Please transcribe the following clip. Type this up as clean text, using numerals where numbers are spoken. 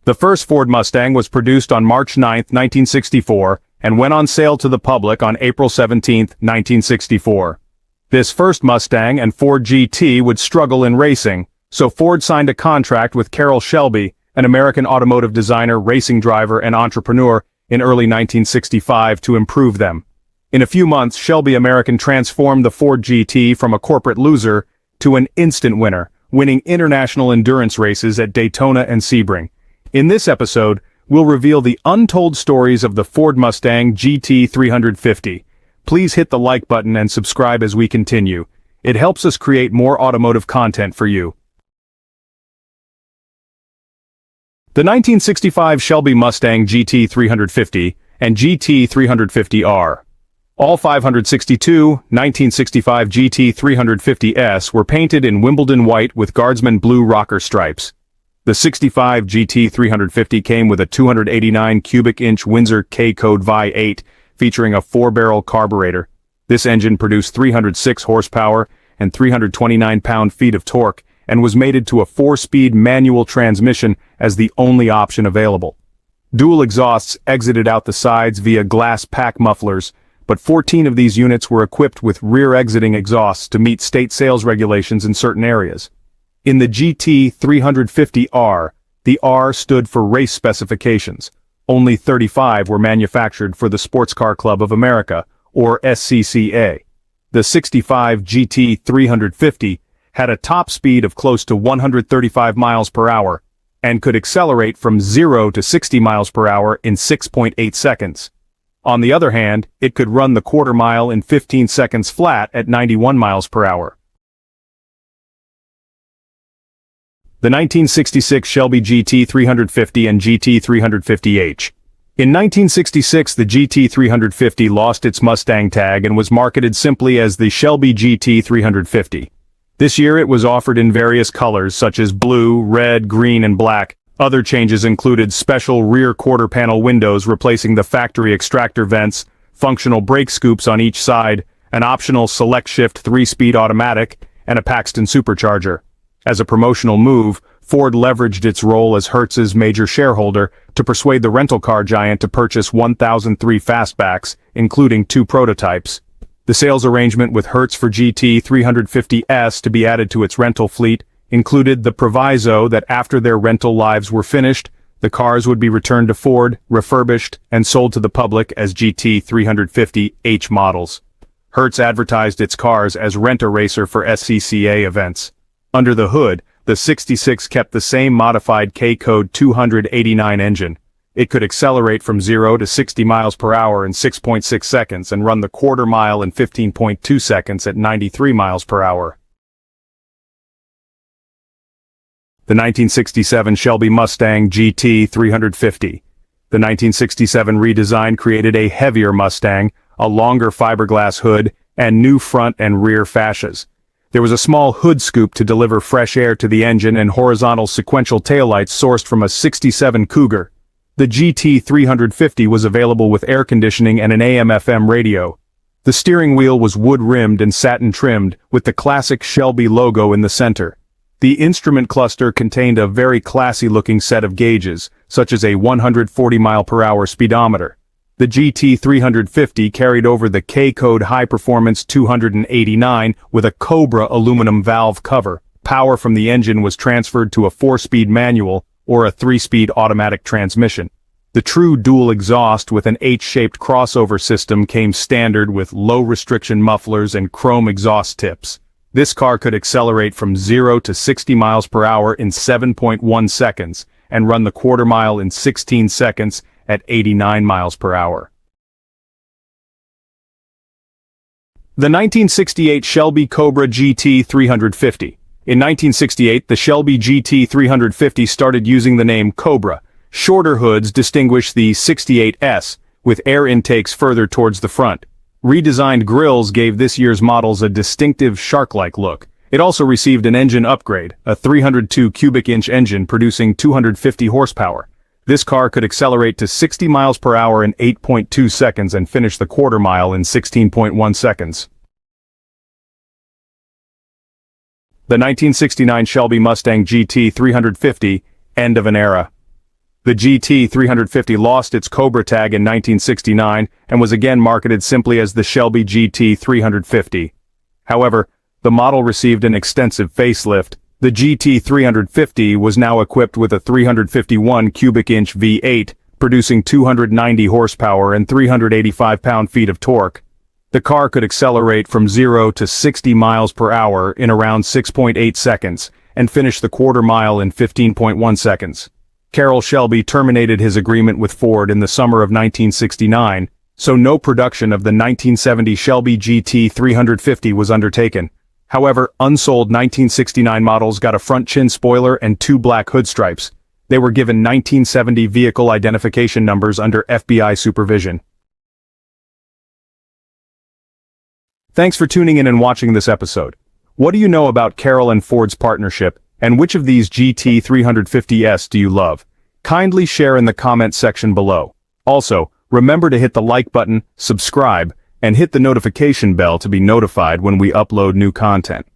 The first Ford Mustang was produced on March 9, 1964, and went on sale to the public on April 17, 1964. This first Mustang and Ford GT would struggle in racing, so Ford signed a contract with Carrol Shelby, an American automotive designer, racing driver, and entrepreneur, in early 1965 to improve them. In a few months, Shelby American transformed the Ford GT from a corporate loser to an instant winner, winning international endurance races at Daytona and Sebring. In this episode, we'll reveal the untold stories of the Ford Mustang GT350. Please hit the like button and subscribe as we continue. It helps us create more automotive content for you. The 1965 Shelby Mustang GT350 and GT350R. All 562 1965 GT350S were painted in Wimbledon white with Guardsman blue rocker stripes. The 65 GT350 came with a 289 cubic inch Windsor K-Code V8 featuring a 4-barrel carburetor. This engine produced 306 horsepower and 329 pound-feet of torque, and was mated to a 4-speed manual transmission as the only option available. Dual exhausts exited out the sides via glass pack mufflers, but 14 of these units were equipped with rear-exiting exhausts to meet state sales regulations in certain areas. In the GT350R, the R stood for race specifications. Only 35 were manufactured for the Sports Car Club of America, or SCCA. The 65 GT350 had a top speed of close to 135 miles per hour, and could accelerate from 0 to 60 miles per hour in 6.8 seconds. On the other hand, it could run the quarter mile in 15 seconds flat at 91 miles per hour. The 1966 Shelby GT350 and GT350H. In 1966, the GT350 lost its Mustang tag and was marketed simply as the Shelby GT350. This year it was offered in various colors such as blue, red, green, and black. Other changes included special rear quarter panel windows replacing the factory extractor vents, functional brake scoops on each side, an optional select shift 3-speed automatic, and a Paxton supercharger. As a promotional move, Ford leveraged its role as Hertz's major shareholder to persuade the rental car giant to purchase 1,003 fastbacks, including 2 prototypes. The sales arrangement with Hertz for GT350S to be added to its rental fleet included the proviso that after their rental lives were finished, the cars would be returned to Ford, refurbished, and sold to the public as GT350H models. Hertz advertised its cars as rent-a-racer for SCCA events. Under the hood, the 66 kept the same modified K-Code 289 engine. It could accelerate from 0 to 60 miles per hour in 6.6 seconds and run the quarter mile in 15.2 seconds at 93 miles per hour. The 1967 Shelby Mustang GT350. The 1967 redesign created a heavier Mustang, a longer fiberglass hood, and new front and rear fascias. There was a small hood scoop to deliver fresh air to the engine and horizontal sequential taillights sourced from a 67 Cougar. The GT350 was available with air conditioning and an AM/FM radio. The steering wheel was wood-rimmed and satin-trimmed, with the classic Shelby logo in the center. The instrument cluster contained a very classy-looking set of gauges, such as a 140-mile-per-hour speedometer. The GT350 carried over the K-Code high-performance 289 with a Cobra aluminum valve cover. Power from the engine was transferred to a 4-speed manual, or a 3-speed automatic transmission. The true dual exhaust with an H-shaped crossover system came standard with low-restriction mufflers and chrome exhaust tips. This car could accelerate from 0 to 60 miles per hour in 7.1 seconds and run the quarter mile in 16 seconds at 89 miles per hour. The 1968 Shelby Cobra GT350. In 1968, the Shelby GT350 started using the name Cobra. Shorter hoods distinguish the 68S, with air intakes further towards the front. Redesigned grills gave this year's models a distinctive shark-like look. It also received an engine upgrade, a 302 cubic inch engine producing 250 horsepower. This car could accelerate to 60 miles per hour in 8.2 seconds and finish the quarter mile in 16.1 seconds. The 1969 Shelby Mustang GT350, end of an era. The GT350 lost its Cobra tag in 1969 and was again marketed simply as the Shelby GT350. However, the model received an extensive facelift. The GT350 was now equipped with a 351 cubic inch V8, producing 290 horsepower and 385 pound-feet of torque. The car could accelerate from 0 to 60 miles per hour in around 6.8 seconds and finish the quarter mile in 15.1 seconds. Carrol Shelby terminated his agreement with Ford in the summer of 1969, so no production of the 1970 Shelby GT350 was undertaken. However, unsold 1969 models got a front chin spoiler and 2 black hood stripes. They were given 1970 vehicle identification numbers under FBI supervision. Thanks for tuning in and watching this episode. What do you know about Carrol and Ford's partnership, and which of these GT350s do you love? Kindly share in the comment section below. Also, remember to hit the like button, subscribe, and hit the notification bell to be notified when we upload new content.